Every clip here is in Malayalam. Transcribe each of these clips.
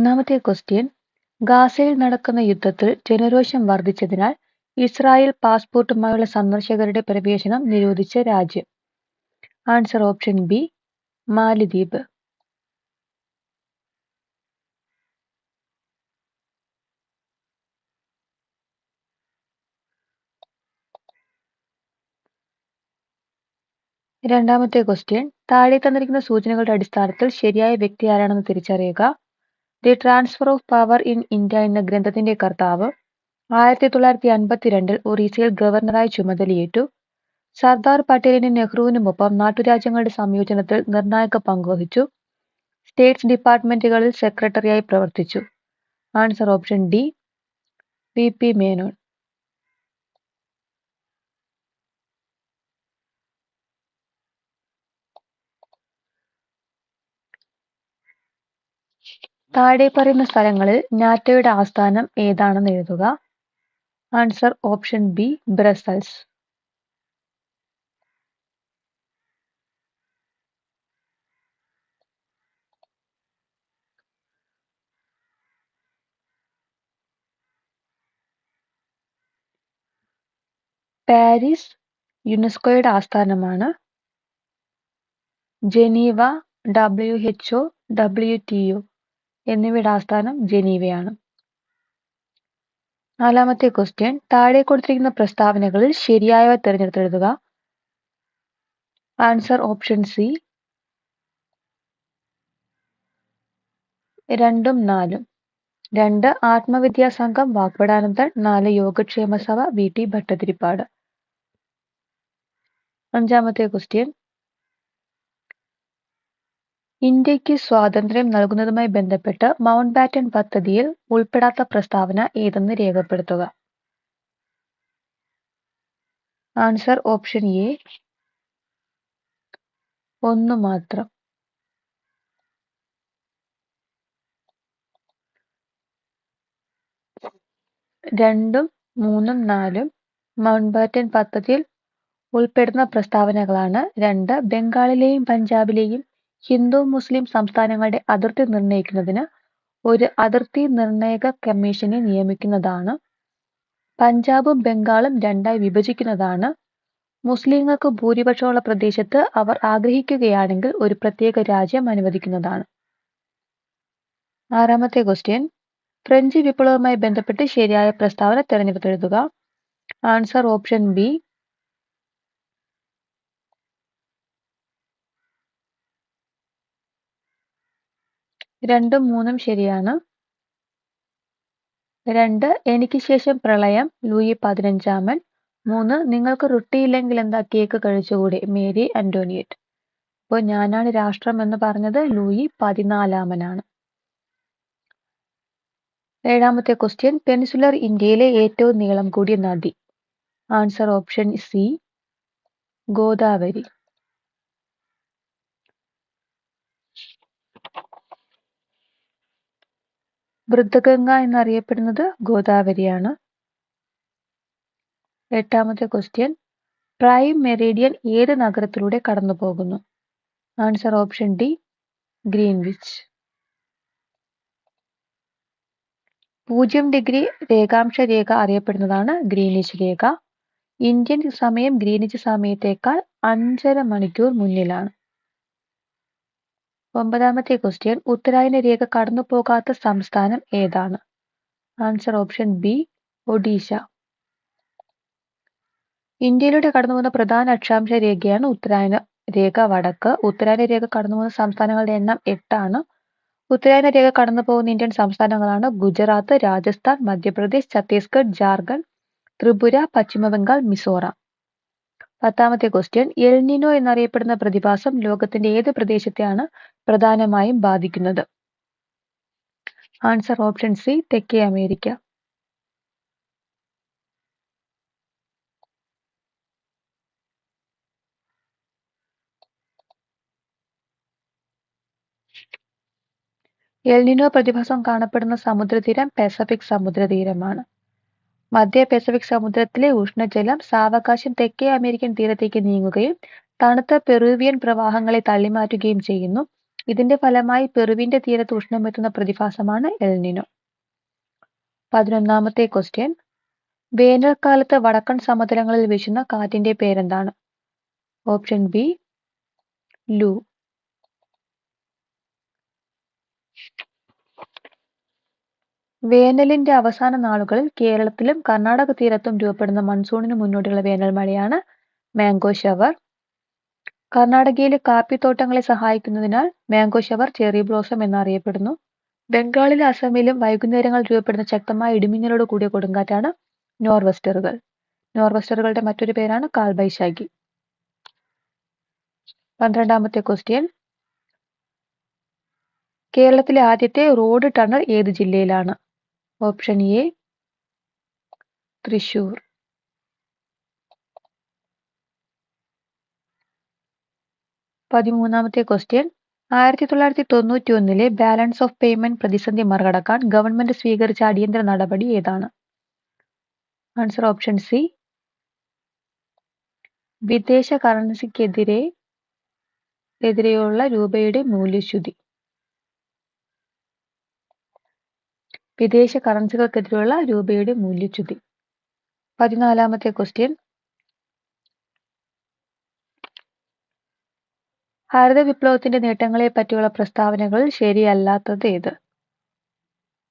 ഒന്നാമത്തെ ക്വസ്റ്റ്യൻ, ഗാസയിൽ നടക്കുന്ന യുദ്ധത്തിൽ ജനരോഷം വർദ്ധിച്ചതിനാൽ ഇസ്രായേൽ പാസ്പോർട്ടുമായുള്ള സന്ദർശകരുടെ പ്രവേശനം നിരോധിച്ച രാജ്യം. ആൻസർ ഓപ്ഷൻ ബി, മാലിദ്വീപ്. രണ്ടാമത്തെ ക്വസ്റ്റ്യൻ, താഴെ തന്നിരിക്കുന്ന സൂചനകളുടെ അടിസ്ഥാനത്തിൽ ശരിയായ വ്യക്തി ആരാണെന്ന് തിരിച്ചറിയുക. The transfer of power in India എന്ന ഗ്രന്ഥത്തിന്റെ കർത്താവ് 1952 ഒറീസയിൽ ഗവർണറായി ചുമതലയേറ്റു. സർദാർ പട്ടേലിനും നെഹ്റുവിനുമൊപ്പം നാട്ടുരാജ്യങ്ങളുടെ സംയോജനത്തിൽ നിർണായക പങ്കുവഹിച്ചു. സ്റ്റേറ്റ്സ് ഡിപ്പാർട്ട്മെന്റുകളിൽ സെക്രട്ടറിയായി പ്രവർത്തിച്ചു. Answer option D, V P Menon. താഴെ പറയുന്ന സ്ഥലങ്ങളിൽ നാറ്റോയുടെ ആസ്ഥാനം ഏതാണെന്ന് എഴുതുക. Answer option B, Brussels. Paris യുനെസ്കോയുടെ ആസ്ഥാനമാണ്. ജനീവ, WHO, WTO എന്നിവയുടെ ആസ്ഥാനം ജനീവയാണ്. നാലാമത്തെ ക്വസ്റ്റ്യൻ, താഴെ കൊടുത്തിരിക്കുന്ന പ്രസ്താവനകളിൽ ശരിയായവ തിരഞ്ഞെടുത്തെഴുതുക. ആൻസർ ഓപ്ഷൻ സി, 2ഉം 4ഉം. 2 ആത്മവിദ്യാസംഘം വാഗ്ഭടാനന്ദൻ, 4 യോഗക്ഷേമ സഭ VT ഭട്ടതിരിപ്പാട്. അഞ്ചാമത്തെ ക്വസ്റ്റ്യൻ, ഇന്ത്യക്ക് സ്വാതന്ത്ര്യം നൽകുന്നതുമായി ബന്ധപ്പെട്ട് മൗണ്ട് ബാറ്റൻ പദ്ധതിയിൽ ഉൾപ്പെടാത്ത പ്രസ്താവന ഏതെന്ന് രേഖപ്പെടുത്തുക. ആൻസർ ഓപ്ഷൻ എ, 1 മാത്രം. 2ഉം 3ഉം 4ഉം മൗണ്ട് ബാറ്റൻ പദ്ധതിയിൽ ഉൾപ്പെടുന്ന പ്രസ്താവനകളാണ്. 2 ബംഗാളിലെയും പഞ്ചാബിലെയും ഹിന്ദു മുസ്ലിം സംസ്ഥാനങ്ങളുടെ അതിർത്തി നിർണയിക്കുന്നതിന് ഒരു അതിർത്തി നിർണയക കമ്മീഷനെ നിയമിക്കുന്നതാണ്. പഞ്ചാബും ബംഗാളും 2ആയി വിഭജിക്കുന്നതാണ്. മുസ്ലിങ്ങൾക്ക് ഭൂരിപക്ഷമുള്ള പ്രദേശത്ത് അവർ ആഗ്രഹിക്കുകയാണെങ്കിൽ ഒരു പ്രത്യേക രാജ്യം അനുവദിക്കുന്നതാണ്. ആറാമത്തെ ക്വസ്റ്റ്യൻ, ഫ്രഞ്ച് വിപ്ലവവുമായി ബന്ധപ്പെട്ട് ശരിയായ പ്രസ്താവന തിരഞ്ഞെടുത്തെഴുതുക. ആൻസർ ഓപ്ഷൻ ബി, 2ഉം 3ഉം ശരിയാണ്. 2 എനിക്ക് ശേഷം പ്രളയം, ലൂയി 15. 3 നിങ്ങൾക്ക് റൊട്ടിയില്ലെങ്കിൽ എന്താ കേക്ക് കഴിച്ചുകൂടെ, മേരി അന്റോണിയറ്റ്. അപ്പോൾ ഞാനാണ് രാഷ്ട്രം എന്ന് പറഞ്ഞത് ലൂയി 14. ഏഴാമത്തെ ക്വസ്റ്റ്യൻ, പെനിൻസുലർ ഇന്ത്യയിലെ ഏറ്റവും നീളം കൂടിയ നദി. Answer option C, Godavari. Vriddha Ganga എന്നറിയപ്പെടുന്നത് ഗോദാവരിയാണ്. എട്ടാമത്തെ ക്വസ്റ്റ്യൻ, പ്രൈം മെറീഡിയൻ ഏത് നഗരത്തിലൂടെ കടന്നു പോകുന്നു. Answer option D, Greenwich. 0° രേഖാംശ രേഖ അറിയപ്പെടുന്നതാണ് ഗ്രീനിച്ച് രേഖ. ഇന്ത്യൻ സമയം ഗ്രീനിച്ച് സമയത്തേക്കാൾ 5½ മണിക്കൂർ മുന്നിലാണ്. 9ാമത്തെ ക്വസ്റ്റ്യൻ, ഉത്തരായന രേഖ കടന്നു പോകാത്ത സംസ്ഥാനം ഏതാണ്. Answer option B, Odisha. ഇന്ത്യയിലൂടെ കടന്നുപോകുന്ന പ്രധാന അക്ഷാംശ രേഖയാണ് ഉത്തരായന രേഖ വടക്ക്. ഉത്തരായന രേഖ കടന്നുപോകുന്ന സംസ്ഥാനങ്ങളുടെ എണ്ണം 8ആണ്. ഉത്തരായന രേഖ കടന്നു പോകുന്ന ഇന്ത്യൻ സംസ്ഥാനങ്ങളാണ് ഗുജറാത്ത്, രാജസ്ഥാൻ, മധ്യപ്രദേശ്, ഛത്തീസ്ഗഡ്, ജാർഖണ്ഡ്, ത്രിപുര, പശ്ചിമബംഗാൾ, മിസോറാം. 10ാമത്തെ ക്വസ്റ്റ്യൻ, എൽ നിനോ എന്നറിയപ്പെടുന്ന പ്രതിഭാസം ലോകത്തിന്റെ ഏത് പ്രദേശത്തെയാണ് പ്രധാനമായും ബാധിക്കുന്നത്. ആൻസർ ഓപ്ഷൻ സി, തെക്കേ അമേരിക്ക. എൽ നിനോ പ്രതിഭാസം കാണപ്പെടുന്ന സമുദ്രതീരം പസഫിക് സമുദ്രതീരമാണ്. മധ്യ പസഫിക് സമുദ്രത്തിലെ ഉഷ്ണജലം സാവകാശം തെക്കേ അമേരിക്കൻ തീരത്തേക്ക് നീങ്ങുകയും തണുത്ത പെറുവിയൻ പ്രവാഹങ്ങളെ തള്ളിമാറ്റുകയും ചെയ്യുന്നു. ഇതിന്റെ ഫലമായി പെറുവിന്റെ തീരത്ത് ഉഷ്ണമെത്തുന്ന പ്രതിഭാസമാണ് എൽനിനോ. 11ാമത്തെ ക്വസ്റ്റ്യൻ, വേനൽക്കാലത്ത് വടക്കൻ സമതലങ്ങളിൽ വീശുന്ന കാറ്റിന്റെ പേരെന്താണ്? ഓപ്ഷൻ ബി ലൂ. വേനലിന്റെ അവസാന നാളുകളിൽ കേരളത്തിലും കർണാടക തീരത്തും രൂപപ്പെടുന്ന മൺസൂണിന് മുന്നോടിയുള്ള വേനൽ മഴയാണ് മാംഗോ ഷവർ. കർണാടകയിലെ കാപ്പിത്തോട്ടങ്ങളെ സഹായിക്കുന്നതിനാൽ മാംഗോ ഷവർ ചെറി ബ്ലോസം എന്നറിയപ്പെടുന്നു. ബംഗാളിലും അസമിലും വൈകുന്നേരങ്ങളിൽ രൂപപ്പെടുന്ന ശക്തമായ ഇടിമിന്നലോട് കൂടിയ കൊടുങ്കാറ്റാണ് നോർവെസ്റ്ററുകൾ. നോർവെസ്റ്ററുകളുടെ മറ്റൊരു പേരാണ് കാൽബൈശാഖി. 12ാമത്തെ ക്വസ്റ്റ്യൻ, കേരളത്തിലെ ആദ്യത്തെ റോഡ് ടണൽ ഏത് ജില്ലയിലാണ്? Option A Thrissur. 13ാമത്തെ ക്വസ്റ്റ്യൻ, 1991 ബാലൻസ് ഓഫ് പേയ്മെന്റ് പ്രതിസന്ധി മറികടക്കാൻ ഗവൺമെന്റ് സ്വീകരിച്ച അടിയന്തര നടപടി ഏതാണ്? ആൻസർ ഓപ്ഷൻ സി വിദേശ കറൻസിക്കെതിരെയുള്ള രൂപയുടെ മൂല്യച്യുതി. വിദേശ കറൻസികൾക്കെതിരെയുള്ള രൂപയുടെ മൂല്യച്യുതി. 14ാമത്തെ ക്വസ്റ്റ്യൻ, ഹരിത വിപ്ലവത്തിന്റെ നേട്ടങ്ങളെ പറ്റിയുള്ള പ്രസ്താവനകളിൽ ശരിയല്ലാത്തത് ഏത്?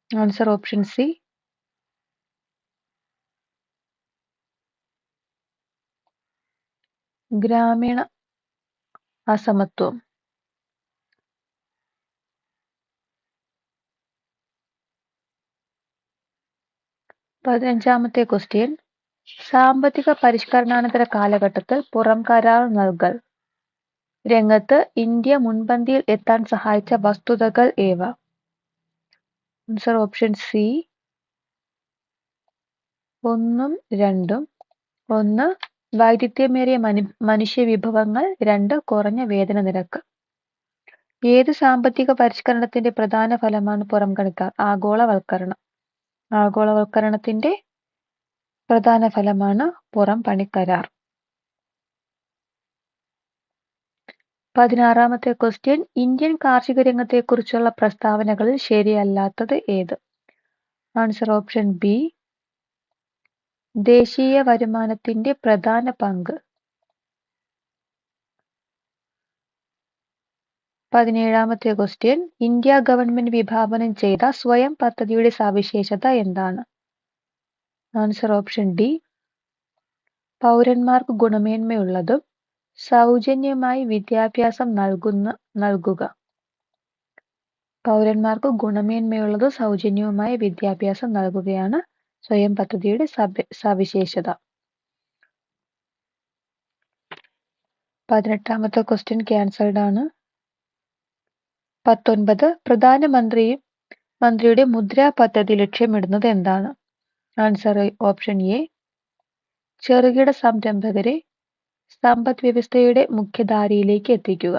ആൻസർ ഓപ്ഷൻ സി ഗ്രാമീണ അസമത്വം. 15ാമത്തെ ക്വസ്റ്റ്യൻ, സാമ്പത്തിക പരിഷ്കരണാനന്തര കാലഘട്ടത്തിൽ പുറം കരാർ നൽകൽ രംഗത്ത് ഇന്ത്യ മുൻപന്തിയിൽ എത്താൻ സഹായിച്ച വസ്തുതകൾ ഏവ? ആൻസർ ഓപ്ഷൻ സി 1ഉം 2ഉം. 1 വൈവിധ്യമേറിയ മനുഷ്യ വിഭവങ്ങൾ, 2 കുറഞ്ഞ വേതന നിരക്ക്. ഏത് സാമ്പത്തിക പരിഷ്കരണത്തിന്റെ പ്രധാന ഫലമാണ് പുറംകണിക്കാർ? ആഗോളവൽക്കരണം. ആഗോളവൽക്കരണത്തിന്റെ പ്രധാന ഫലമാണ് പുറം പണിക്കരാർ. 16ാമത്തെ ക്വസ്റ്റ്യൻ, ഇന്ത്യൻ കാർഷിക രംഗത്തെക്കുറിച്ചുള്ള പ്രസ്താവനകളിൽ ശരിയല്ലാത്തത് ഏത്? ആൻസർ ഓപ്ഷൻ ബി ദേശീയ വരുമാനത്തിന്റെ പ്രധാന പങ്ക്. 17ാമത്തെ ക്വസ്റ്റ്യൻ, ഇന്ത്യ ഗവൺമെന്റ് വിഭാവനം ചെയ്ത സ്വയം പദ്ധതിയുടെ സവിശേഷത എന്താണ്? ആൻസർ ഓപ്ഷൻ ഡി പൗരന്മാർക്ക് ഗുണമേന്മയുള്ളതും സൗജന്യമായി വിദ്യാഭ്യാസം നൽകുക. പൗരന്മാർക്ക് ഗുണമേന്മയുള്ളതും സൗജന്യവുമായ വിദ്യാഭ്യാസം നൽകുകയാണ് സ്വയം പദ്ധതിയുടെ സവിശേഷത. 18ാമത്തെ ക്വസ്റ്റ്യൻ ക്യാൻസൽഡ് ആണ്. 19 പ്രധാനമന്ത്രിയുടെ മുദ്രാ പദ്ധതി ലക്ഷ്യമിടുന്നത് എന്താണ്? ആൻസർ ഓപ്ഷൻ എ ചെറുകിട സംരംഭകരെ സമ്പദ് വ്യവസ്ഥയുടെ മുഖ്യധാരയിലേക്ക് എത്തിക്കുക.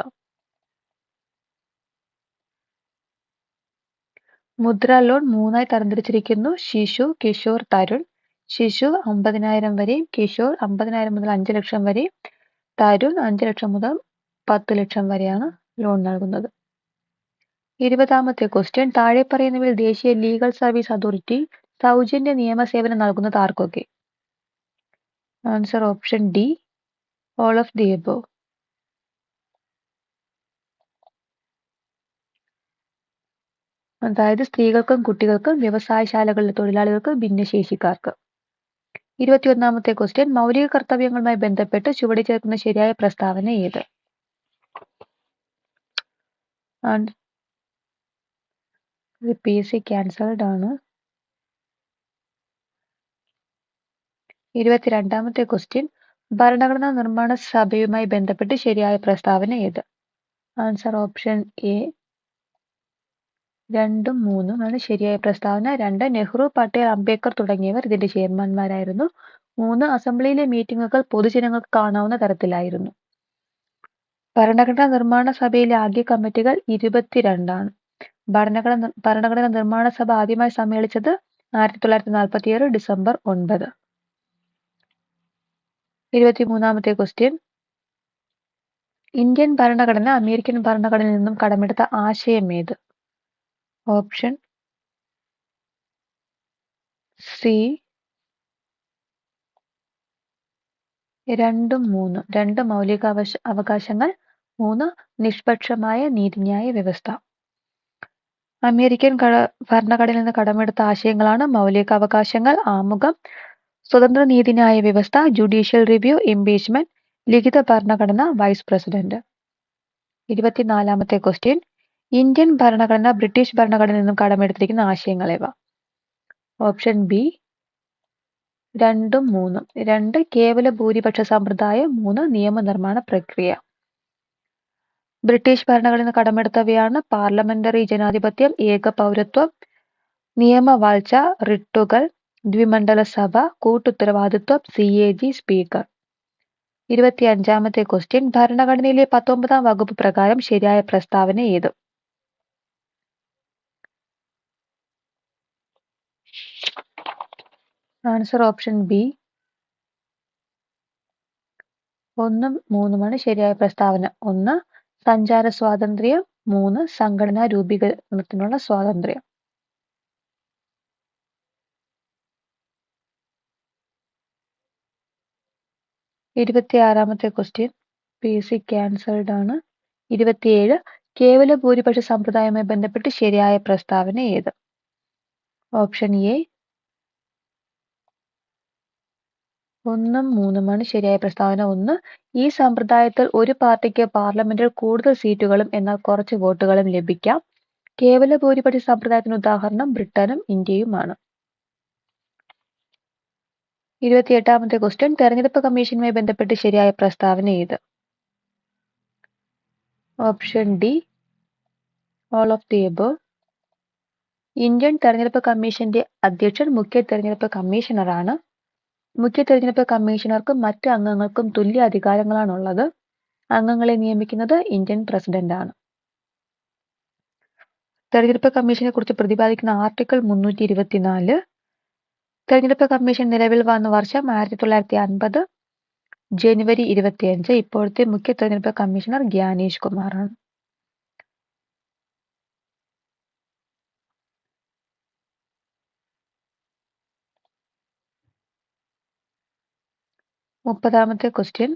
മുദ്ര ലോൺ 3ആയി തരംതിരിച്ചിരിക്കുന്നു: ശിശു, കിഷോർ, തരുൺ. ശിശു 50,000 വരെയും, കിഷോർ 50,000 മുതൽ 5 ലക്ഷം വരെയും, തരുൺ 5 ലക്ഷം മുതൽ 10 ലക്ഷം വരെയാണ് ലോൺ നൽകുന്നത്. 20ാമത്തെ ക്വസ്റ്റ്യൻ, താഴെ പറയുന്നവയിൽ ദേശീയ ലീഗൽ സർവീസ് അതോറിറ്റി സൗജന്യ നിയമസേവനം നൽകുന്നത് ആർക്കൊക്കെ? Answer option D all of the above. അതായത് സ്ത്രീകൾക്കും കുട്ടികൾക്കും, വ്യവസായശാലകളിലെ തൊഴിലാളികൾക്ക്, ഭിന്നശേഷിക്കാർക്ക്. 21ാമത്തെ ക്വസ്റ്റ്യൻ, മൗലിക കർത്തവ്യങ്ങളുമായി ബന്ധപ്പെട്ട് ചുവടെ ചേർക്കുന്ന ശരിയായ പ്രസ്താവന ഏത്? PSC ക്യാൻസൽഡ് ആണ്. 22ാമത്തെ ക്വസ്റ്റ്യൻ, ഭരണഘടനാ നിർമ്മാണ സഭയുമായി ബന്ധപ്പെട്ട് ശരിയായ പ്രസ്താവന ഏത്? ആൻസർ ഓപ്ഷൻ എ 2ഉം 3ഉം ആണ് ശരിയായ പ്രസ്താവന. 2 നെഹ്റു, പട്ടേൽ, അംബേദ്കർ തുടങ്ങിയവർ ഇതിന്റെ ചെയർമാൻമാരായിരുന്നു. 3 അസംബ്ലിയിലെ മീറ്റിംഗുകൾ പൊതുജനങ്ങൾക്ക് കാണാവുന്ന തരത്തിലായിരുന്നു. ഭരണഘടനാ നിർമ്മാണ സഭയിലെ ആകെ കമ്മിറ്റികൾ 22 ആണ്. ഭരണഘടനാ നിർമ്മാണ സഭ ആദ്യമായി സമ്മേളിച്ചത് 1947 ഡിസംബർ 9. 23ാമത്തെ ക്വസ്റ്റ്യൻ, ഇന്ത്യൻ ഭരണഘടന അമേരിക്കൻ ഭരണഘടനയിൽ നിന്നും കടമെടുത്ത ആശയം ഏത്? Option C 2 3. 2 അവകാശങ്ങൾ, 3 നിഷ്പക്ഷമായ നീതിന്യായ വ്യവസ്ഥ. അമേരിക്കൻ ഭരണഘടനയിൽ നിന്ന് കടമെടുത്ത ആശയങ്ങളാണ് മൗലികാവകാശങ്ങൾ, ആമുഖം, സ്വതന്ത്ര നീതിന്യായ വ്യവസ്ഥ, ജുഡീഷ്യൽ റിവ്യൂ, ഇംപീച്ച്മെന്റ്, ലിഖിത ഭരണഘടന, വൈസ് പ്രസിഡന്റ്. 24ാമത്തെ ക്വസ്റ്റ്യൻ. ഇന്ത്യൻ ഭരണഘടന ബ്രിട്ടീഷ് ഭരണഘടനയിൽ നിന്നും കടമെടുത്തിരിക്കുന്ന ആശയങ്ങൾ ഏവ? Option B 2 3. 2 കേവല ഭൂരിപക്ഷ സമ്പ്രദായം, 3 നിയമനിർമ്മാണ പ്രക്രിയ. ബ്രിട്ടീഷ് ഭരണഘടനയിൽ നിന്ന് കടമെടുത്തവയാണ് പാർലമെന്ററി ജനാധിപത്യം, ഏക പൗരത്വം, നിയമവാഴ്ച, റിട്ടുകൾ, ദ്വിമണ്ഡല സഭ, കൂട്ടുത്തരവാദിത്വം, CAG, സ്പീക്കർ. 25ാമത്തെ ക്വസ്റ്റ്യൻ. ഭരണഘടനയിലെ 19ാം വകുപ്പ് പ്രകാരം ശരിയായ പ്രസ്താവന ഏത്? ആൻസർ ഓപ്ഷൻ ബി 1 3 ശരിയായ പ്രസ്താവന. 1 സഞ്ചാര സ്വാതന്ത്ര്യം, 3 സംഘടനാ രൂപീകരണത്തിനുള്ള സ്വാതന്ത്ര്യം. 26ാമത്തെ ക്വസ്റ്റ്യൻ PC ക്യാൻസൽഡ് ആണ്. 27 കേവല ഭൂരിപക്ഷ സമ്പ്രദായവുമായി ബന്ധപ്പെട്ട് ശരിയായ പ്രസ്താവന ഏത്? ഓപ്ഷൻ എ 1 3 ശരിയായ പ്രസ്താവന. 1 ഈ സമ്പ്രദായത്തിൽ ഒരു പാർട്ടിക്ക് പാർലമെന്റിൽ കൂടുതൽ സീറ്റുകളും എന്നാൽ കുറച്ച് വോട്ടുകളും ലഭിക്കാം. കേവല ഭൂരിപക്ഷ സമ്പ്രദായത്തിന് ഉദാഹരണം ബ്രിട്ടനും ഇന്ത്യയുമാണ്. 28ാമത്തെ ക്വസ്റ്റ്യൻ. തെരഞ്ഞെടുപ്പ് കമ്മീഷനുമായി ബന്ധപ്പെട്ട് ശരിയായ പ്രസ്താവന ഏത്? Option D all of the above. Indian തെരഞ്ഞെടുപ്പ് കമ്മീഷന്റെ അധ്യക്ഷൻ മുഖ്യ തെരഞ്ഞെടുപ്പ് കമ്മീഷണറാണ്. മുഖ്യ തെരഞ്ഞെടുപ്പ് കമ്മീഷണർക്കും മറ്റ് അംഗങ്ങൾക്കും തുല്യ അധികാരങ്ങളാണുള്ളത്. അംഗങ്ങളെ നിയമിക്കുന്നത് ഇന്ത്യൻ പ്രസിഡന്റാണ്. തെരഞ്ഞെടുപ്പ് കമ്മീഷനെ കുറിച്ച് പ്രതിപാദിക്കുന്ന ആർട്ടിക്കിൾ 324. തെരഞ്ഞെടുപ്പ് കമ്മീഷൻ നിലവിൽ വന്ന വർഷം 1950 ജനുവരി 25. ഇപ്പോഴത്തെ മുഖ്യ തെരഞ്ഞെടുപ്പ് കമ്മീഷണർ ഗ്യാനേഷ് കുമാറാണ്. 30ാമത്തെ ക്വസ്റ്റ്യൻ.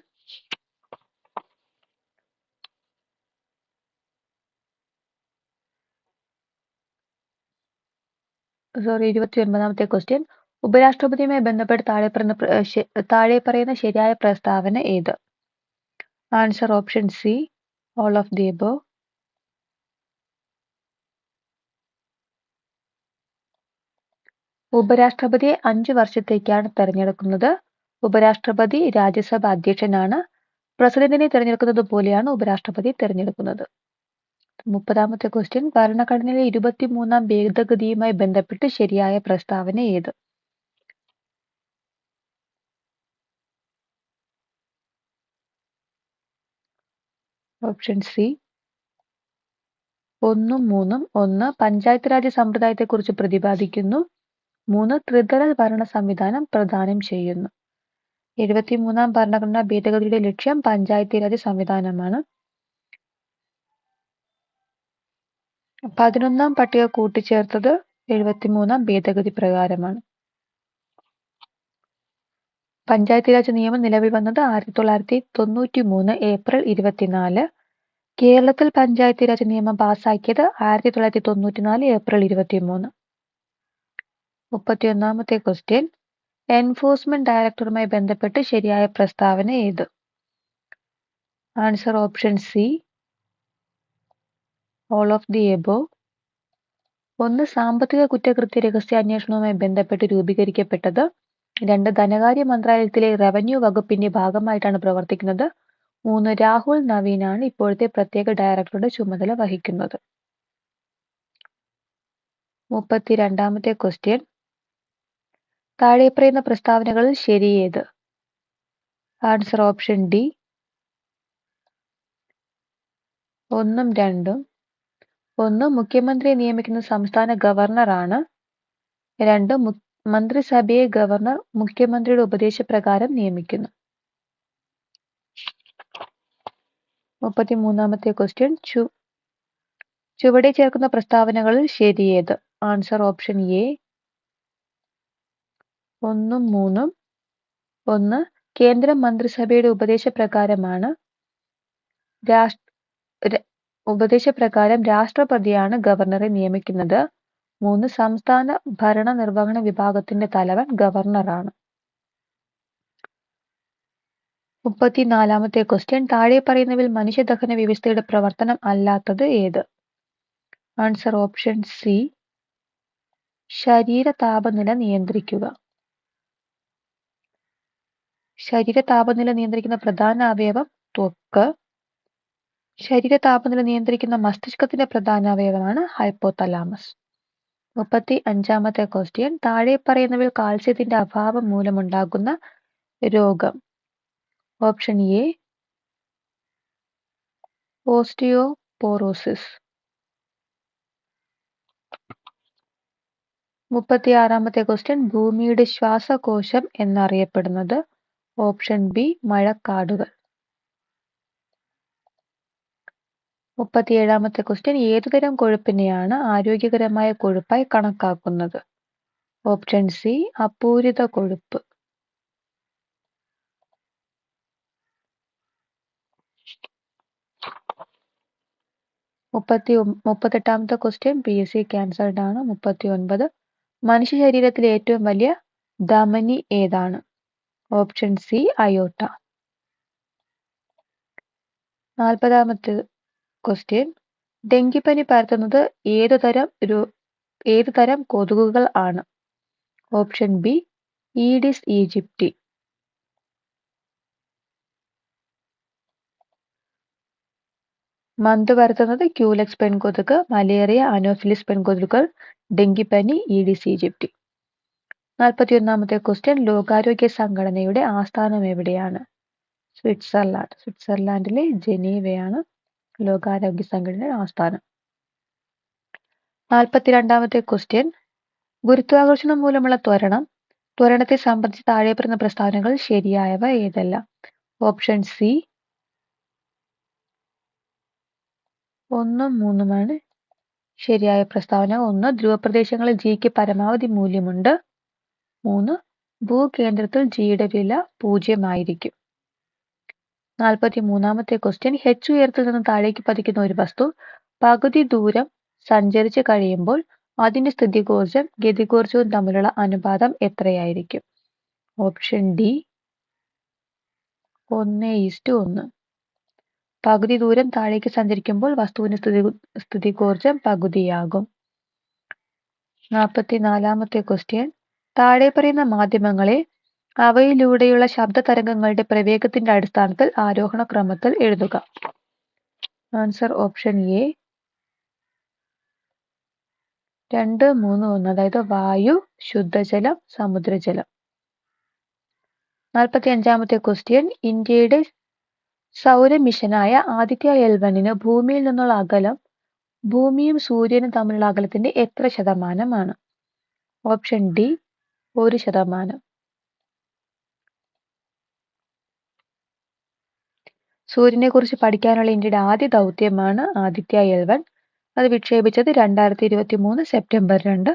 29ാമത്തെ ക്വസ്റ്റ്യൻ. ഉപരാഷ്ട്രപതിയുമായി ബന്ധപ്പെട്ട് താഴെ പറയുന്ന ശരിയായ പ്രസ്താവന ഏത്? Answer option C all of the above. ഉപരാഷ്ട്രപതിയെ 5 വർഷത്തേക്കാണ് തെരഞ്ഞെടുക്കുന്നത്. ഉപരാഷ്ട്രപതി രാജ്യസഭ അധ്യക്ഷനാണ്. പ്രസിഡന്റിനെ തെരഞ്ഞെടുക്കുന്നത് പോലെയാണ് ഉപരാഷ്ട്രപതി തെരഞ്ഞെടുക്കുന്നത്. 30ാമത്തെ ക്വസ്റ്റ്യൻ. ഭരണഘടനയിലെ 23ാം ഭേദഗതിയുമായി ബന്ധപ്പെട്ട് ശരിയായ പ്രസ്താവന ഏത്? Option C 1 3. 1 പഞ്ചായത്ത് രാജ് സമ്പ്രദായത്തെക്കുറിച്ച് പ്രതിപാദിക്കുന്നു. 3 ത്രിതല ഭരണ സംവിധാനം പ്രദാനം ചെയ്യുന്നു. 73ാം ഭരണഘടനാ ഭേദഗതിയുടെ ലക്ഷ്യം പഞ്ചായത്ത് രാജ് സംവിധാനമാണ്. 11ാം പട്ടിക കൂട്ടിച്ചേർത്തത് 73ാം ഭേദഗതി പ്രകാരമാണ്. പഞ്ചായത്ത് രാജ് നിയമം നിലവിൽ വന്നത് 1993 ഏപ്രിൽ 24. കേരളത്തിൽ പഞ്ചായത്ത് രാജ് നിയമം പാസാക്കിയത് 1994 ഏപ്രിൽ 23. 31ാമത്തെ ക്വസ്റ്റ്യൻ. എൻഫോഴ്സ്മെന്റ് ഡയറക്ടറുമായി ബന്ധപ്പെട്ട് ശരിയായ പ്രസ്താവന ഏത്? Answer option C all of the above. 1 സാമ്പത്തിക കുറ്റകൃത്യ രഹസ്യാന്വേഷണവുമായി ബന്ധപ്പെട്ട് രൂപീകരിക്കപ്പെട്ടത്. 2 ധനകാര്യ മന്ത്രാലയത്തിലെ റവന്യൂ വകുപ്പിന്റെ ഭാഗമായിട്ടാണ് പ്രവർത്തിക്കുന്നത്. 3 രാഹുൽ നവീനാണ് ഇപ്പോഴത്തെ പ്രത്യേക ഡയറക്ടറുടെ ചുമതല വഹിക്കുന്നത്. 32ാമത്തെ ക്വസ്റ്റ്യൻ. താഴെ പറയുന്ന പ്രസ്താവനകളിൽ ശരിയേത്? Answer option D 1 2. 1 മുഖ്യമന്ത്രിയെ നിയമിക്കുന്ന സംസ്ഥാന ഗവർണറാണ്. 2 മന്ത്രിസഭയെ ഗവർണർ മുഖ്യമന്ത്രിയുടെ ഉപദേശപ്രകാരം നിയമിക്കുന്നു. 33-ാമത്തെ ക്വസ്റ്റ്യൻ, ചുവടെ ചേർക്കുന്ന പ്രസ്താവനകളിൽ ശരിയേത്? ആൻസർ ഓപ്ഷൻ എ 1ഉം 3ഉം. 1. കേന്ദ്ര മന്ത്രിസഭയുടെ ഉപദേശപ്രകാരം രാഷ്ട്രപതിയാണ് ഗവർണറെ നിയമിക്കുന്നത്. 3. സംസ്ഥാന ഭരണനിർവഹണ വിഭാഗത്തിന്റെ തലവൻ ഗവർണറാണ്. 34-ാമത്തെ ക്വസ്റ്റ്യൻ, താഴെ പറയുന്നവയിൽ മനുഷ്യദഹന വ്യവസ്ഥയുടെ പ്രവർത്തനം അല്ലാത്തത് ഏത്? ആൻസർ ഓപ്ഷൻ സി ശരീര താപനില നിയന്ത്രിക്കുക. ശരീര താപനില നിയന്ത്രിക്കുന്ന പ്രധാന അവയവം ത്വക്ക്. ശരീര താപനില നിയന്ത്രിക്കുന്ന മസ്തിഷ്കത്തിന്റെ പ്രധാന അവയവമാണ് ഹൈപ്പോതലാമസ്. 35-ാമത്തെ ക്വസ്റ്റ്യൻ, താഴെ പറയുന്നവയിൽ കാൽസ്യത്തിന്റെ അഭാവം മൂലമുണ്ടാകുന്ന രോഗം? Option A osteoporosis. 36-ാമത്തെ ക്വസ്റ്റ്യൻ, ഭൂമിയുടെ ശ്വാസകോശം എന്നറിയപ്പെടുന്നത്? ഓപ്ഷൻ ബി മഴക്കാടുകൾ. 37-ാമത്തെ ക്വസ്റ്റ്യൻ, ഏതുതരം കൊഴുപ്പിനെയാണ് ആരോഗ്യകരമായ കൊഴുപ്പായി കണക്കാക്കുന്നത്? ഓപ്ഷൻ സി അപൂരിത കൊഴുപ്പ്. 38-ാമത്തെ ക്വസ്റ്റ്യൻ PSC ക്യാൻസൽഡ് ആണ്. 39, മനുഷ്യ ശരീരത്തിലെ ഏറ്റവും വലിയ ധമനി ഏതാണ്? Option C aorta. 40-ാമത്തെ ക്വസ്റ്റ്യൻ, ഡെങ്കിപ്പനി പരത്തുന്നത് ഏതുതരം കൊതുകുകൾ ആണ്? Option B aedes aegypti. മന്ത് പരത്തുന്നത് ക്യൂലെക്സ് പെൺകൊതുക്, മലേറിയ അനോഫിലിസ് പെൺകൊതുകുകൾ, ഡെങ്കിപ്പനി ഈഡിസ് ഈജിപ്തി. 41-ാമത്തെ ക്വസ്റ്റ്യൻ, ലോകാരോഗ്യ സംഘടനയുടെ ആസ്ഥാനം എവിടെയാണ്? സ്വിറ്റ്സർലാൻഡിലെ ജനീവയാണ് ലോകാരോഗ്യ സംഘടനയുടെ ആസ്ഥാനം. 42-ാമത്തെ ക്വസ്റ്റ്യൻ, ഗുരുത്വാകർഷണം മൂലമുള്ള ത്വരണത്തെ സംബന്ധിച്ച് താഴെ പറയുന്ന പ്രസ്താവനകൾ ശരിയായവ ഏതെല്ലാം? ഓപ്ഷൻ സി 1ഉം 3ഉമാണ് ശരിയായ പ്രസ്താവന. 1. ധ്രുവപ്രദേശങ്ങളിൽ ജിക്ക് പരമാവധി മൂല്യമുണ്ട്. 3. ഭൂകേന്ദ്രത്തിൽ ജിയുടെ വില 0 ആയിരിക്കും. 43-ാമത്തെ ക്വസ്റ്റ്യൻ, h ഉയരത്തിൽ നിന്ന് താഴേക്ക് പതിക്കുന്ന ഒരു വസ്തു പകുതി ദൂരം സഞ്ചരിച്ചു കഴിയുമ്പോൾ അതിന്റെ സ്ഥിതികോർജം ഗതികോർജവും തമ്മിലുള്ള അനുപാതം എത്രയായിരിക്കും? Option D 1:1. പകുതി ദൂരം താഴേക്ക് സഞ്ചരിക്കുമ്പോൾ വസ്തുവിന്റെ സ്ഥിതികോർജം പകുതിയാകും. 44-ാമത്തെ ക്വസ്റ്റ്യൻ, താഴെ പറയുന്ന മാധ്യമങ്ങളെ അവയിലൂടെയുള്ള ശബ്ദ തരംഗങ്ങളുടെ പ്രവേഗത്തിന്റെ അടിസ്ഥാനത്തിൽ ആരോഹണ ക്രമത്തിൽ എഴുതുക. Answer option A 2, 3, 1. അതായത് വായു, ശുദ്ധജലം, സമുദ്രജലം. 45-ാമത്തെ ക്വസ്റ്റ്യൻ, ഇന്ത്യയുടെ സൗരമിഷനായ ആദിത്യ L1 ഭൂമിയിൽ നിന്നുള്ള അകലം ഭൂമിയും സൂര്യനും തമ്മിലുള്ള അകലത്തിന്റെ എത്ര ശതമാനമാണ്? Option D 1%. സൂര്യനെ കുറിച്ച് പഠിക്കാനുള്ള ഇന്ത്യയുടെ ആദ്യ ദൗത്യമാണ് ആദിത്യ L1. അത് വിക്ഷേപിച്ചത് 2023 സെപ്റ്റംബർ 2.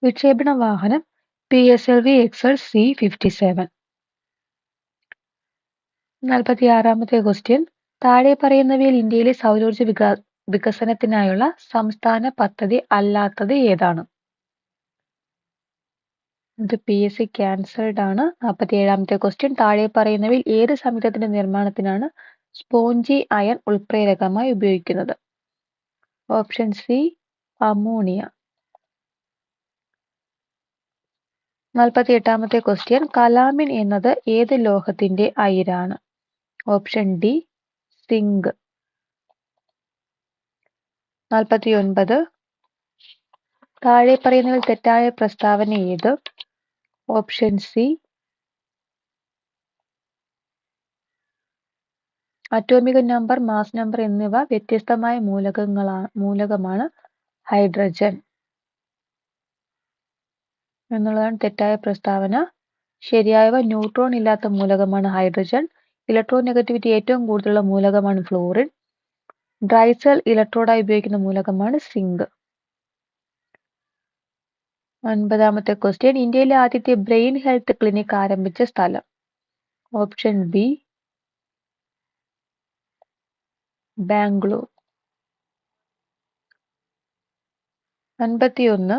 വിക്ഷേപണ വാഹനം PSLV XL-C57. 46-ാമത്തെ ക്വസ്റ്റ്യൻ, താഴെ പറയുന്നവയിൽ ഇന്ത്യയിലെ സൗരോർജ്ജ വികസനത്തിനായുള്ള സംസ്ഥാന പദ്ധതി അല്ലാത്തത് ഏതാണ്? ഇത് PSC ക്യാൻസൽഡ് ആണ്. 47-ാമത്തെ ക്വസ്റ്റ്യൻ, താഴെ പറയുന്നവയിൽ ഏത് സംയുക്തത്തിന്റെ നിർമ്മാണത്തിനാണ് സ്പോഞ്ചി അയൺ ഉൾപ്രേരകമായി ഉപയോഗിക്കുന്നത്? Option C ammonia. 48-ാമത്തെ ക്വസ്റ്റ്യൻ, കലാമിൻ എന്നത് ഏത് ലോഹത്തിന്റെ അയിരാണ്? Option D zinc. 49, താഴെ പറയുന്നതിൽ തെറ്റായ പ്രസ്താവന ഏത്? Option C atomic number, mass number എന്നിവ വ്യത്യസ്തമായ മൂലകമാണ് ഹൈഡ്രജൻ എന്നുള്ളതാണ് തെറ്റായ പ്രസ്താവന. ശരിയായവ, ന്യൂട്രോൺ ഇല്ലാത്ത മൂലകമാണ് ഹൈഡ്രജൻ. ഇലക്ട്രോൺ നെഗറ്റിവിറ്റി ഏറ്റവും കൂടുതലുള്ള മൂലകമാണ് ഫ്ലോറിൻ. ഡ്രൈ സെൽ ഇലക്ട്രോഡായി ഉപയോഗിക്കുന്ന മൂലകമാണ് സിങ്ക്. 9ാമത്തെ ക്വസ്റ്റ്യൻ, ഇന്ത്യയിലെ ആദ്യത്തെ ബ്രെയിൻ ഹെൽത്ത് ക്ലിനിക് ആരംഭിച്ച സ്ഥലം? Option B Bangalore. 51,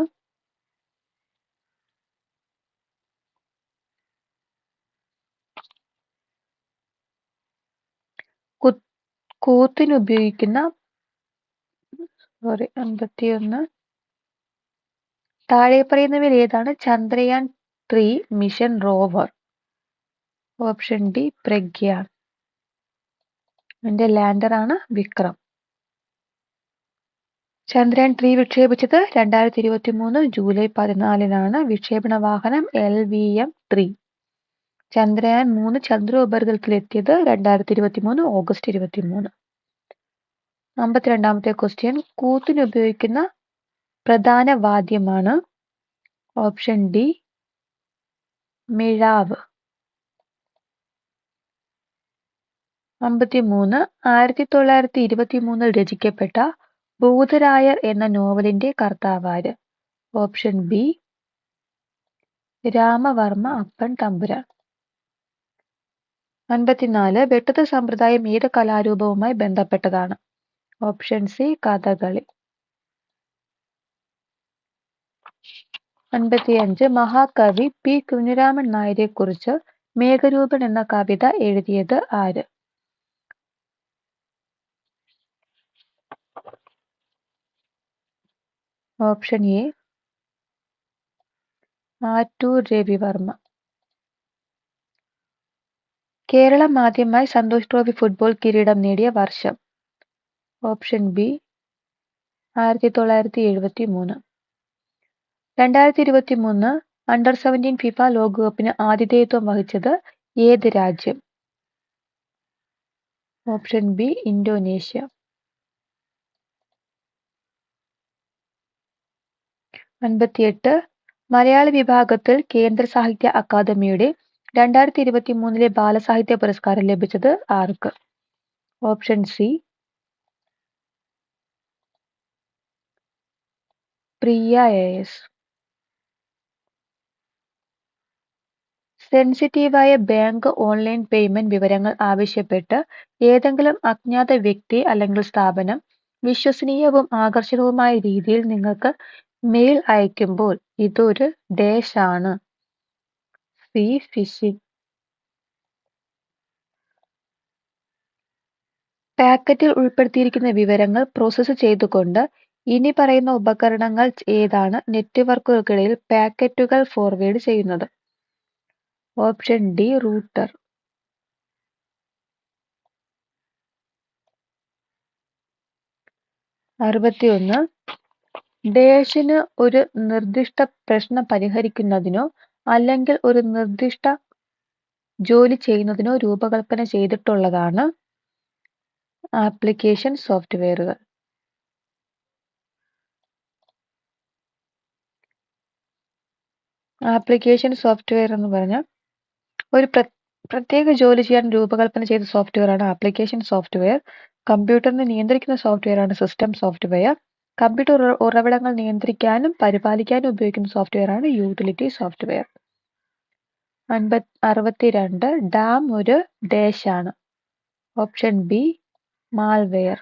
കൂത്തിനുപയോഗിക്കുന്ന 51, താഴെ പറയുന്നവയിൽ ഏതാണ് Chandrayaan 3 mission rover? Option D Pragyan. അതിന്റെ ലാൻഡറാണ് വിക്രം. ചന്ദ്രയാൻ 3 വിക്ഷേപിച്ചത് 2023 ജൂലൈ 14 വിക്ഷേപണ വാഹനം LVM-3. ചന്ദ്രയാൻ 3 ചന്ദ്രോപരിതലത്തിലെത്തിയത് 2023 ഓഗസ്റ്റ് 23. 52ാമത്തെ ക്വസ്റ്റ്യൻ, കൂത്തിനുപയോഗിക്കുന്ന പ്രധാന വാദ്യമാണ്? ഓപ്ഷൻ ഡി മിഴാവ്. 53, 1923 രചിക്കപ്പെട്ട ഭൂതരായർ എന്ന നോവലിന്റെ കർത്താവാര്? ഓപ്ഷൻ ബി രാമവർമ്മ അപ്പൻ തമ്പുരാൻ. 54, വെട്ടത്ത് സമ്പ്രദായം ഏത് കലാരൂപവുമായി ബന്ധപ്പെട്ടതാണ്? Option C Kathakali. 55, മഹാകവി പി കുഞ്ഞിരാമൻ നായരെ കുറിച്ച് മേഘരൂപൻ എന്ന കവിത എഴുതിയത് ആര്? Option A Attoor Ravi Varma. കേരളം ആദ്യമായി സന്തോഷ് ട്രോഫി ഫുട്ബോൾ കിരീടം നേടിയ വർഷം? Option B 1973. 2023 അണ്ടർ-17 ഫിഫ ലോകകപ്പിന് ആതിഥേയത്വം വഹിച്ചത് ഏത് രാജ്യം? Option B Indonesia. 58, മലയാള വിഭാഗത്തിൽ കേന്ദ്ര സാഹിത്യ അക്കാദമിയുടെ 2023 ബാലസാഹിത്യ പുരസ്കാരം ലഭിച്ചത് ആർക്ക്? ഓപ്ഷൻ സി പ്രിയ AS. സെൻസിറ്റീവായ ബാങ്ക് ഓൺലൈൻ പേയ്മെന്റ് വിവരങ്ങൾ ആവശ്യപ്പെട്ട് ഏതെങ്കിലും അജ്ഞാത വ്യക്തി അല്ലെങ്കിൽ സ്ഥാപനം വിശ്വസനീയവും ആകർഷകവുമായ രീതിയിൽ നിങ്ങൾക്ക് മെയിൽ അയക്കുമ്പോൾ ഇതൊരു ഡാഷ് ആണ്. C phishing. പാക്കറ്റിൽ ഉൾപ്പെടുത്തിയിരിക്കുന്ന വിവരങ്ങൾ പ്രോസസ്സ് ചെയ്തുകൊണ്ട് ഇനി പറയുന്ന ഉപകരണങ്ങൾ ഏതാണ് നെറ്റ്വർക്കുകൾക്കിടയിൽ പാക്കറ്റുകൾ ഫോർവേഡ് ചെയ്യുന്നത്? Option D router. 61, ഡാഷിന് ഒരു നിർദ്ദിഷ്ട പ്രശ്നം പരിഹരിക്കുന്നതിനോ അല്ലെങ്കിൽ ഒരു നിർദ്ദിഷ്ട ജോലി ചെയ്യുന്നതിനോ രൂപകൽപ്പന ചെയ്തിട്ടുള്ളതാണ് ആപ്ലിക്കേഷൻ സോഫ്റ്റ്വെയറുകൾ. ആപ്ലിക്കേഷൻ സോഫ്റ്റ്വെയർ എന്ന് പറഞ്ഞാൽ ഒരു പ്രത്യേക ജോലി ചെയ്യാൻ രൂപകൽപ്പന ചെയ്ത സോഫ്റ്റ്വെയർ ആണ് ആപ്ലിക്കേഷൻ സോഫ്റ്റ്വെയർ. കമ്പ്യൂട്ടറിനെ നിയന്ത്രിക്കുന്ന സോഫ്റ്റ്വെയർ ആണ് സിസ്റ്റം സോഫ്റ്റ്വെയർ. കമ്പ്യൂട്ടർ ഉറവിടങ്ങൾ നിയന്ത്രിക്കാനും പരിപാലിക്കാനും ഉപയോഗിക്കുന്ന സോഫ്റ്റ്വെയർ ആണ് യൂട്ടിലിറ്റി സോഫ്റ്റ്വെയർ. 62, ഡാം ഒരു ഡാഷ് ആണ്. Option B malware.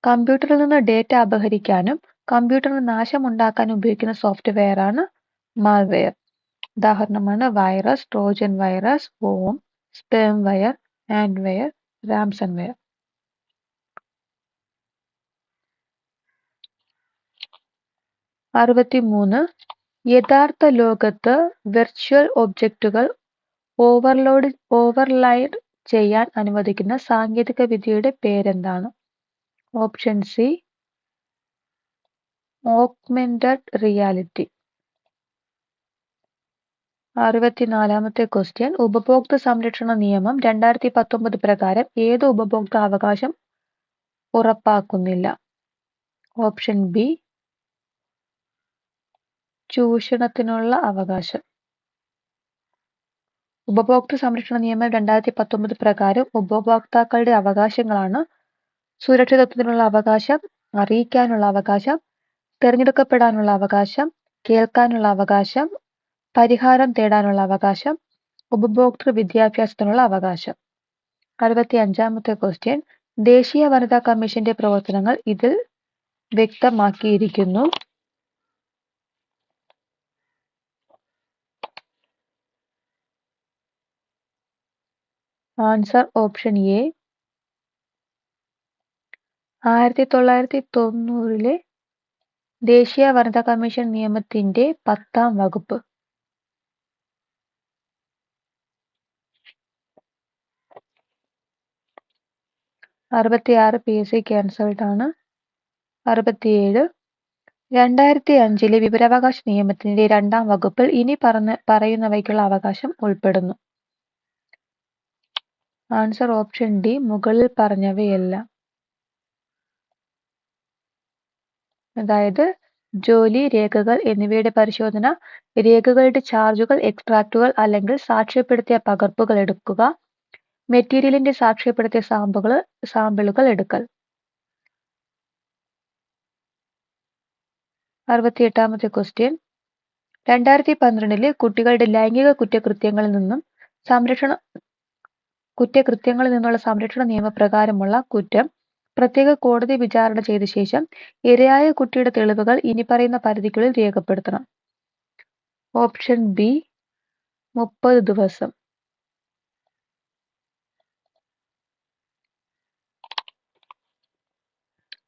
കമ്പ്യൂട്ടറിൽ നിന്ന് ഡേറ്റ അപഹരിക്കാനും കമ്പ്യൂട്ടറിന് നാശമുണ്ടാക്കാനും ഉപയോഗിക്കുന്ന സോഫ്റ്റ്വെയർ ആണ് മാൽവെയർ. ഉദാഹരണമാണ് വൈറസ്, ട്രോജൻ വൈറസ്, വോം, സ്പേംവെയർ, ആൻഡ്വെയർ, റാംസൺവെയർ. 63, യഥാർത്ഥ ലോകത്ത് വെർച്വൽ ഒബ്ജക്റ്റുകൾ ഓവർലൈഡ് ചെയ്യാൻ അനുവദിക്കുന്ന സാങ്കേതിക വിദ്യയുടെ പേരെന്താണ്? Option C augmented reality. 64ാമത്തെ ക്വസ്റ്റ്യൻ, ഉപഭോക്തൃ സംരക്ഷണ നിയമം 2019 പ്രകാരം ഏത് ഉപഭോക്തൃ അവകാശം ഉറപ്പാക്കുന്നില്ല? ഓപ്ഷൻ ബി ചൂഷണത്തിനുള്ള അവകാശം. ഉപഭോക്തൃ സംരക്ഷണ നിയമം 2019 പ്രകാരം ഉപഭോക്താക്കളുടെ അവകാശങ്ങളാണ് സുരക്ഷിതത്വത്തിനുള്ള അവകാശം, അറിയിക്കാനുള്ള അവകാശം, തിരഞ്ഞെടുക്കപ്പെടാനുള്ള അവകാശം, കേൾക്കാനുള്ള അവകാശം, പരിഹാരം തേടാനുള്ള അവകാശം, ഉപഭോക്തൃ വിദ്യാഭ്യാസത്തിനുള്ള അവകാശം. 65-ാമത്തെ ക്വസ്റ്റ്യൻ. ദേശീയ വനിതാ കമ്മീഷന്റെ പ്രവർത്തനങ്ങൾ ഇതിൽ വ്യക്തമാക്കിയിരിക്കുന്നു. Answer option A. 1990 ദേശീയ വനിതാ കമ്മീഷൻ നിയമത്തിന്റെ 10-ാം വകുപ്പ്. 66 PSC ക്യാൻസൽഡ് ആണ്. 67. 2005 വിവരാവകാശ നിയമത്തിന്റെ 2-ാം വകുപ്പിൽ ഇനി പറയുന്നവയ്ക്കുള്ള അവകാശം ഉൾപ്പെടുന്നു. Answer option D. മുകളിൽ പറഞ്ഞവയെല്ലാം. അതായത് ജോലി, രേഖകൾ എന്നിവയുടെ പരിശോധന, രേഖകളുടെ ചാർജുകൾ, എക്സ്ട്രാക്റ്റുകൾ അല്ലെങ്കിൽ സാക്ഷ്യപ്പെടുത്തിയ പകർപ്പുകൾ എടുക്കുക, മെറ്റീരിയലിന്റെ സാക്ഷ്യപ്പെടുത്തിയ സാമ്പിളുകൾ എടുക്കൽ. 68-ാമത്തെ ക്വസ്റ്റ്യൻ. 2012 കുട്ടികളുടെ ലൈംഗിക കുറ്റകൃത്യങ്ങളിൽ നിന്നുള്ള സംരക്ഷണ നിയമപ്രകാരമുള്ള കുറ്റം പ്രത്യേക കോടതി വിചാരണ ചെയ്ത ശേഷം ഇരയായ കുട്ടിയുടെ തെളിവുകൾ ഇനി പറയുന്ന പരിധിക്കുള്ളിൽ രേഖപ്പെടുത്തണം. Option B. 30 ദിവസം.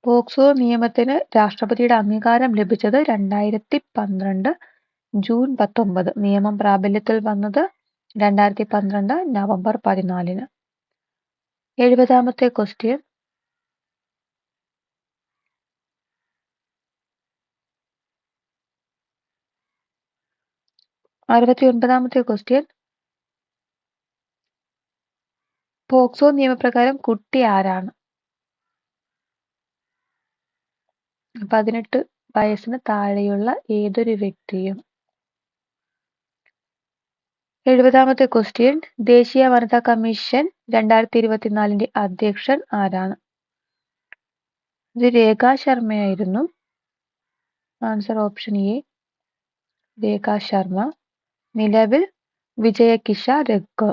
പോക്സോ നിയമത്തിന് രാഷ്ട്രപതിയുടെ അംഗീകാരം ലഭിച്ചത് 2012 ജൂൺ 19. നിയമം പ്രാബല്യത്തിൽ വന്നത് 2012 നവംബർ 14. 70-ാമത്തെ ക്വസ്റ്റ്യൻ. 69-ാമത്തെ ക്വസ്റ്റ്യൻ. പോക്സോ നിയമപ്രകാരം കുട്ടി ആരാണ്? 18 വയസ്സിന് താഴെയുള്ള ഏതൊരു വ്യക്തിയും. 70-ാമത്തെ ക്വസ്റ്റ്യൻ. ദേശീയ വനിതാ കമ്മീഷൻ 2024 അധ്യക്ഷൻ ആരാണ്? ഇത് രേഖാ ശർമ്മയായിരുന്നു. Answer option A. Rekha Sharma. നിലവിൽ വിജയ കിഷ രഘു.